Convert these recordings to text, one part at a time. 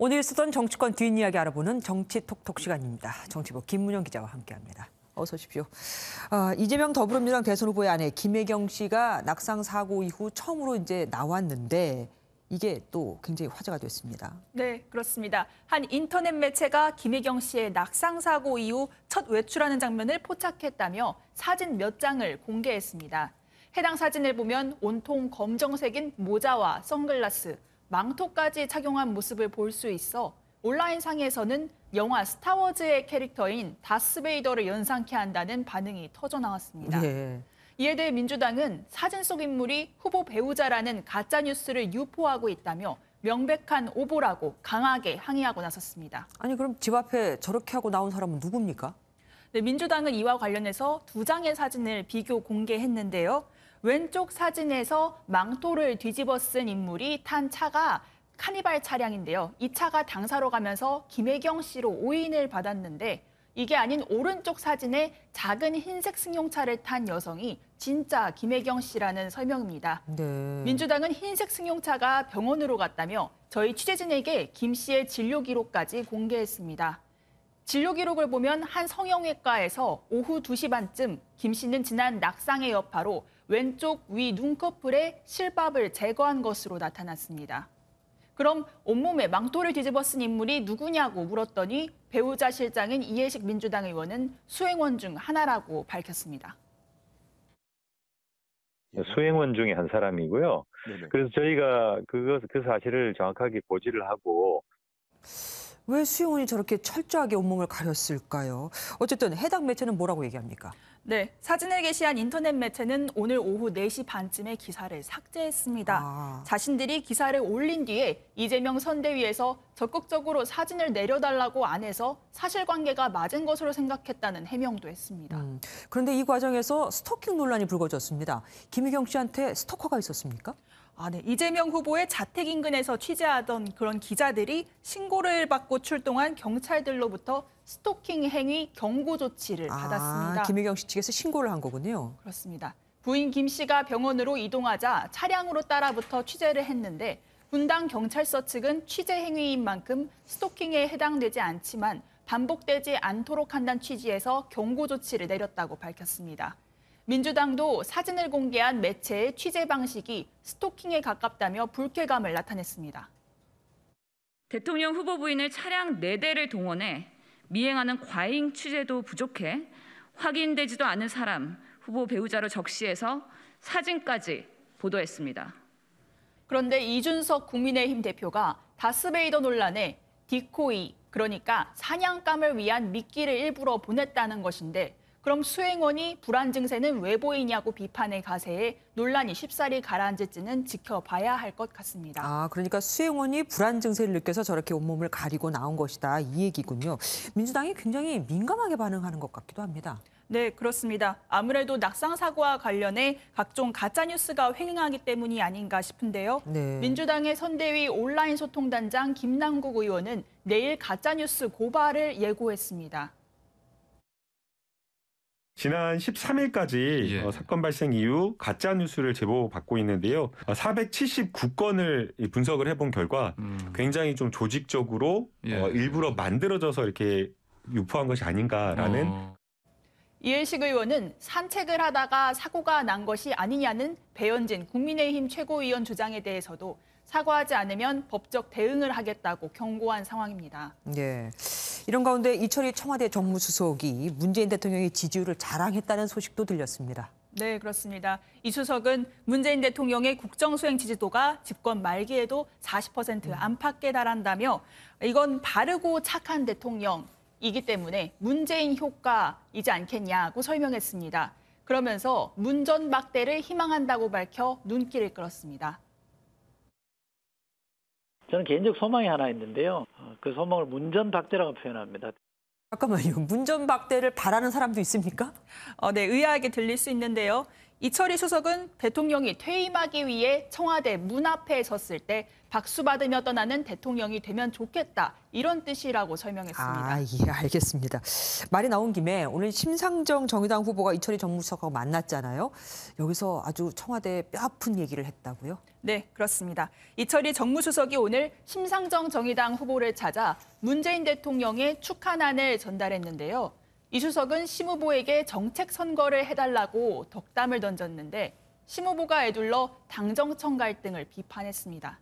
오늘 있었던 정치권 뒷이야기 알아보는 정치톡톡 시간입니다. 정치부 김문영 기자와 함께합니다. 어서 오십시오. 이재명 더불어민주당 대선 후보의 아내 김혜경 씨가 낙상 사고 이후 처음으로 이제 나왔는데 이게 또 굉장히 화제가 됐습니다. 네, 그렇습니다. 한 인터넷 매체가 김혜경 씨의 낙상 사고 이후 첫 외출하는 장면을 포착했다며 사진 몇 장을 공개했습니다. 해당 사진을 보면 온통 검정색인 모자와 선글라스, 망토까지 착용한 모습을 볼 수 있어 온라인상에서는 영화 스타워즈의 캐릭터인 다스베이더를 연상케 한다는 반응이 터져나왔습니다. 네. 이에 대해 민주당은 사진 속 인물이 후보 배우자라는 가짜뉴스를 유포하고 있다며 명백한 오보라고 강하게 항의하고 나섰습니다. 아니 그럼 집 앞에 저렇게 하고 나온 사람은 누굽니까? 네, 민주당은 이와 관련해서 두 장의 사진을 비교 공개했는데요. 왼쪽 사진에서 망토를 뒤집어 쓴 인물이 탄 차가 카니발 차량인데요. 이 차가 당사로 가면서 김혜경 씨로 오인을 받았는데 이게 아닌 오른쪽 사진에 작은 흰색 승용차를 탄 여성이 진짜 김혜경 씨라는 설명입니다. 네. 민주당은 흰색 승용차가 병원으로 갔다며 저희 취재진에게 김 씨의 진료 기록까지 공개했습니다. 진료 기록을 보면 한 성형외과에서 오후 2시 반쯤 김 씨는 지난 낙상의 여파로 왼쪽 위 눈꺼풀에 실밥을 제거한 것으로 나타났습니다. 그럼 온몸에 망토를 뒤집어 쓴 인물이 누구냐고 물었더니 배우자 실장인 이해식 민주당 의원은 수행원 중 하나라고 밝혔습니다. 수행원 중에 한 사람이고요. 네네. 그래서 저희가 그 사실을 정확하게 고지를 하고 왜 수용원이 저렇게 철저하게 온몸을 가렸을까요? 어쨌든 해당 매체는 뭐라고 얘기합니까? 네, 사진을 게시한 인터넷 매체는 오늘 오후 4시 반쯤에 기사를 삭제했습니다. 자신들이 기사를 올린 뒤에 이재명 선대위에서 적극적으로 사진을 내려달라고 안 해서 사실관계가 맞은 것으로 생각했다는 해명도 했습니다. 그런데 이 과정에서 스토킹 논란이 불거졌습니다. 김혜경 씨한테 스토커가 있었습니까? 네. 이재명 후보의 자택 인근에서 취재하던 그런 기자들이 신고를 받고 출동한 경찰들로부터 스토킹 행위 경고 조치를 받았습니다. 김혜경 씨 측에서 신고를 한 거군요. 그렇습니다. 부인 김 씨가 병원으로 이동하자 차량으로 따라붙어 취재를 했는데 분당 경찰서 측은 취재 행위인 만큼 스토킹에 해당되지 않지만 반복되지 않도록 한다는 취지에서 경고 조치를 내렸다고 밝혔습니다. 민주당도 사진을 공개한 매체의 취재 방식이 스토킹에 가깝다며 불쾌감을 나타냈습니다. 대통령 후보 부인을 차량 4대를 동원해 미행하는 과잉 취재도 부족해 확인되지도 않은 사람, 후보 배우자로 적시해서 사진까지 보도했습니다. 그런데 이준석 국민의힘 대표가 다스베이더 논란에 디코이, 그러니까 사냥감을 위한 미끼를 일부러 보냈다는 것인데 그럼 수행원이 불안 증세는 왜 보이냐고 비판의 가세에 논란이 쉽사리 가라앉을지는 지켜봐야 할 것 같습니다. 그러니까 수행원이 불안 증세를 느껴서 저렇게 온몸을 가리고 나온 것이다. 이 얘기군요. 민주당이 굉장히 민감하게 반응하는 것 같기도 합니다. 네, 그렇습니다. 아무래도 낙상 사고와 관련해 각종 가짜뉴스가 횡행하기 때문이 아닌가 싶은데요. 네. 민주당의 선대위 온라인 소통단장 김남국 의원은 내일 가짜뉴스 고발을 예고했습니다. 지난 13일까지 사건 발생 이후 가짜 뉴스를 제보받고 있는데요. 479건을 분석을 해본 결과 굉장히 좀 조직적으로 일부러 만들어져서 이렇게 유포한 것이 아닌가라는. 이해식 의원은 산책을 하다가 사고가 난 것이 아니냐는 배현진 국민의힘 최고위원 주장에 대해서도 사과하지 않으면 법적 대응을 하겠다고 경고한 상황입니다. 네. 이런 가운데 이철희 청와대 정무수석이 문재인 대통령의 지지율을 자랑했다는 소식도 들렸습니다. 네, 그렇습니다. 이 수석은 문재인 대통령의 국정수행 지지도가 집권 말기에도 40% 안팎에 달한다며 이건 바르고 착한 대통령이기 때문에 문재인 효과이지 않겠냐고 설명했습니다. 그러면서 문전박대를 희망한다고 밝혀 눈길을 끌었습니다. 저는 개인적 소망이 하나 있는데요. 그 소망을 문전박대라고 표현합니다. 잠깐만요. 문전박대를 바라는 사람도 있습니까? 네, 의아하게 들릴 수 있는데요. 이철희 수석은 대통령이 퇴임하기 위해 청와대 문 앞에 섰을 때 박수 받으며 떠나는 대통령이 되면 좋겠다. 이런 뜻이라고 설명했습니다. 예, 알겠습니다. 말이 나온 김에 오늘 심상정 정의당 후보가 이철희 정무수석하고 만났잖아요. 여기서 아주 청와대에 뼈아픈 얘기를 했다고요? 네, 그렇습니다. 이철희 정무수석이 오늘 심상정 정의당 후보를 찾아 문재인 대통령의 축하난을 전달했는데요. 이 수석은 심 후보에게 정책 선거를 해달라고 덕담을 던졌는데 심 후보가 애둘러 당정청 갈등을 비판했습니다.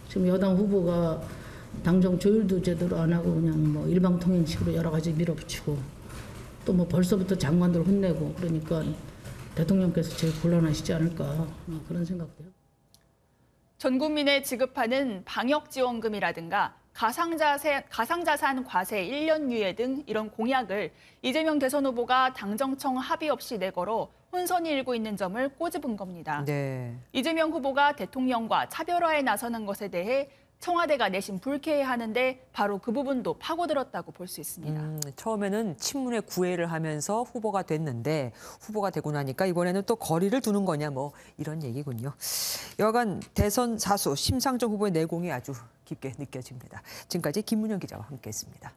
지금 여당 후보가 당정 조율도 제대로 안 하고 그냥 뭐 일방통행식으로 여러 가지 밀어붙이고 또 뭐 벌써부터 장관들 혼내고 그러니까 대통령께서 제일 곤란하시지 않을까 그런 생각돼요. 전 국민에 지급하는 방역지원금이라든가 가상자산 과세 1년 유예 등 이런 공약을 이재명 대선 후보가 당정청 합의 없이 내걸어 혼선이 일고 있는 점을 꼬집은 겁니다. 네. 이재명 후보가 대통령과 차별화에 나서는 것에 대해 청와대가 내심 불쾌해하는데 바로 그 부분도 파고들었다고 볼 수 있습니다. 처음에는 친문의 구애를 하면서 후보가 됐는데 후보가 되고 나니까 이번에는 또 거리를 두는 거냐 뭐 이런 얘기군요. 여하간 대선 사수 심상정 후보의 내공이 아주 깊게 느껴집니다. 지금까지 김문영 기자와 함께했습니다.